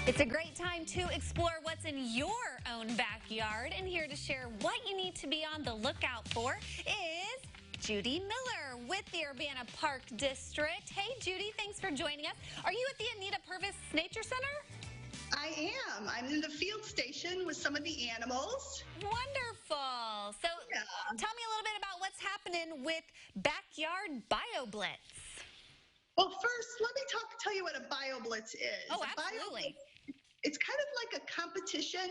It's a great time to explore what's in your own backyard, and here to share what you need to be on the lookout for is Judy Miller with the Urbana Park District. Hey, Judy, thanks for joining us. Are you at the Anita Purvis Nature Center? I am. I'm in the field station with some of the animals. Wonderful. So tell me a little bit about what's happening with Backyard BioBlitz. Well, first, let me tell you what a BioBlitz is. Oh, absolutely. It's kind of like a competition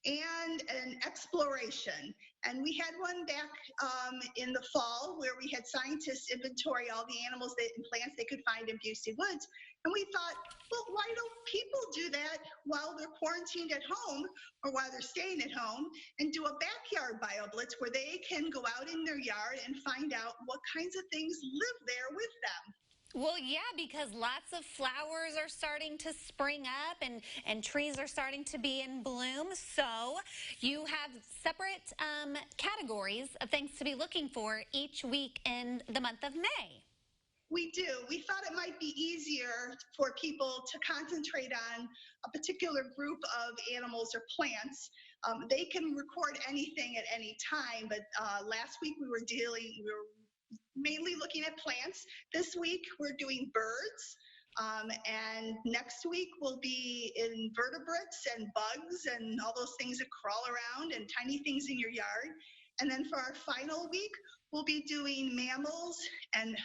and an exploration. And we had one back in the fall where we had scientists inventory all the animals and plants they could find in Busey Woods. And we thought, well, why don't people do that while they're quarantined at home or while they're staying at home and do a backyard BioBlitz where they can go out in their yard and find out what kinds of things live there with them. Well, yeah, because lots of flowers are starting to spring up and trees are starting to be in bloom. So you have separate categories of things to be looking for each week in the month of May. We do. We thought it might be easier for people to concentrate on a particular group of animals or plants. They can record anything at any time, but last week we were mainly looking at plants. This week we're doing birds, and next week we'll be invertebrates and bugs and all those things that crawl around and tiny things in your yard. And then for our final week, we'll be doing mammals and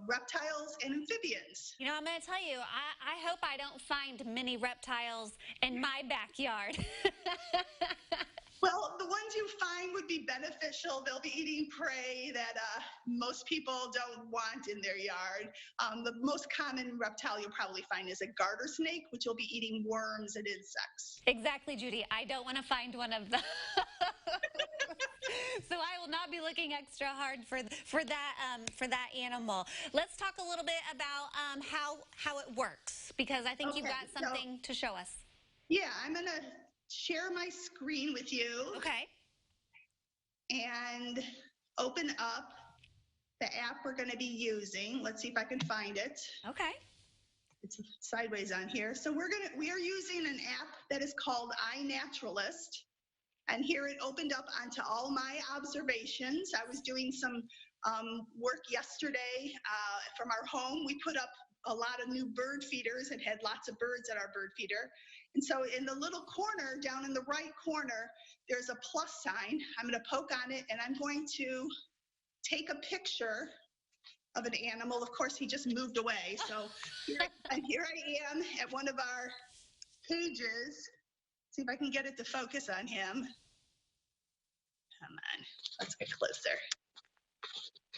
reptiles and amphibians. You know, I'm going to tell you, I hope I don't find many reptiles in my backyard. Well, the ones you find would be beneficial. They'll be eating prey that most people don't want in their yard. The most common reptile you'll probably find is a garter snake, which will be eating worms and insects. Exactly, Judy. I don't want to find one of them. So I will not be looking extra hard for that animal. Let's talk a little bit about how it works, because I think you've got something to show us. Yeah, I'm going to share my screen with you. Okay. And open up the app we're going to be using. Let's see if I can find it. Okay. It's sideways on here. So we are using an app that is called iNaturalist. And here it opened up onto all my observations. I was doing some work yesterday from our home. We put up a lot of new bird feeders and had lots of birds at our bird feeder. And so in the little corner, down in the right corner, there's a plus sign. I'm going to poke on it and I'm going to take a picture of an animal. Of course, he just moved away. So here I am at one of our pages. See if I can get it to focus on him. Come on, let's get closer.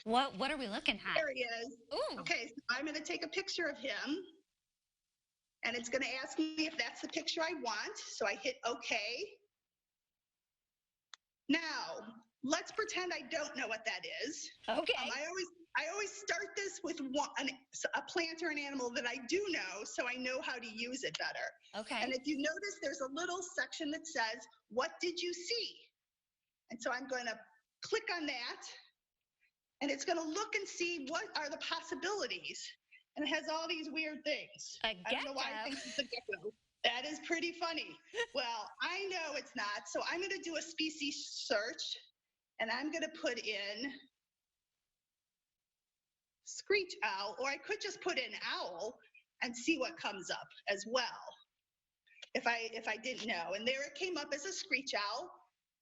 What are we looking at? There he is. Ooh. Okay, so I'm going to take a picture of him, and it's going to ask me if that's the picture I want. So I hit OK. Now, let's pretend I don't know what that is. Okay. I always start this with a plant or an animal that I do know, so I know how to use it better. Okay. And if you notice, there's a little section that says, "What did you see?" And so I'm going to click on that. And it's going to look and see what are the possibilities. And it has all these weird things. A gecko. I don't know why I think it's a gecko. That is pretty funny. Well, I know it's not. So I'm going to do a species search. And I'm going to put in screech owl. Or I could just put in owl and see what comes up as well, if I didn't know. And there it came up as a screech owl.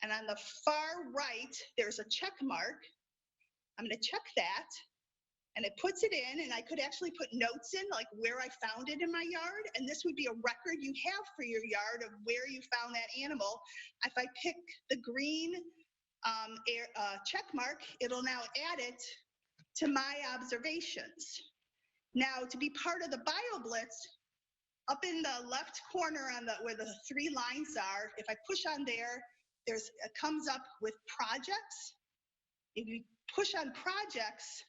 And on the far right, there's a check mark. I'm going to check that, and it puts it in, and I could actually put notes in, like where I found it in my yard, and this would be a record you have for your yard of where you found that animal. If I pick the green check mark, it'll now add it to my observations. Now, to be part of the BioBlitz, up in the left corner where the three lines are, if I push on there, it comes up with projects. If you push on projects,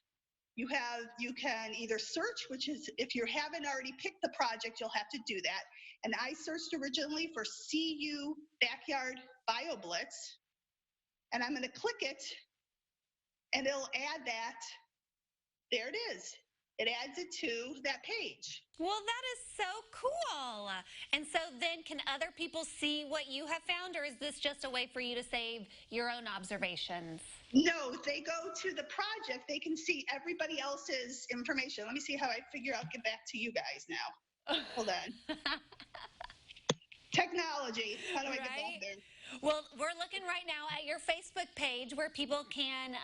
you can either search, which is if you haven't already picked the project, you'll have to do that. And I searched originally for CU Backyard BioBlitz, and I'm going to click it, and it'll add that. There it is. it adds it to that page. Well, that is so cool. And so then can other people see what you have found, or is this just a way for you to save your own observations? No, they go to the project, they can see everybody else's information. Let me see how I figure I'll get back to you guys now. Hold on. Technology. How do I get back there? Well, we're looking right now at your Facebook page where people can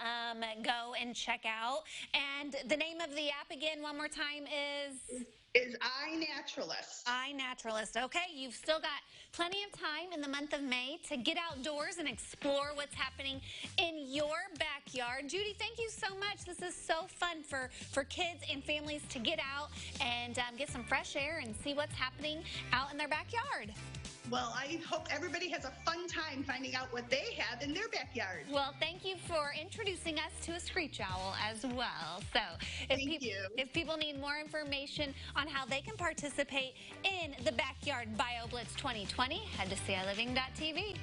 go and check out. And the name of the app again, one more time, is iNaturalist. iNaturalist. Okay, you've still got plenty of time in the month of May to get outdoors and explore what's happening in your backyard. Judy, thank you so much. This is so fun for kids and families to get out and get some fresh air and see what's happening out in their backyard. Well, I hope everybody has a fun time finding out what they have in their backyard. Well, thank you for introducing us to a screech owl as well. So if people need more information on how they can participate in the Backyard BioBlitz 2020, head to CILiving.tv.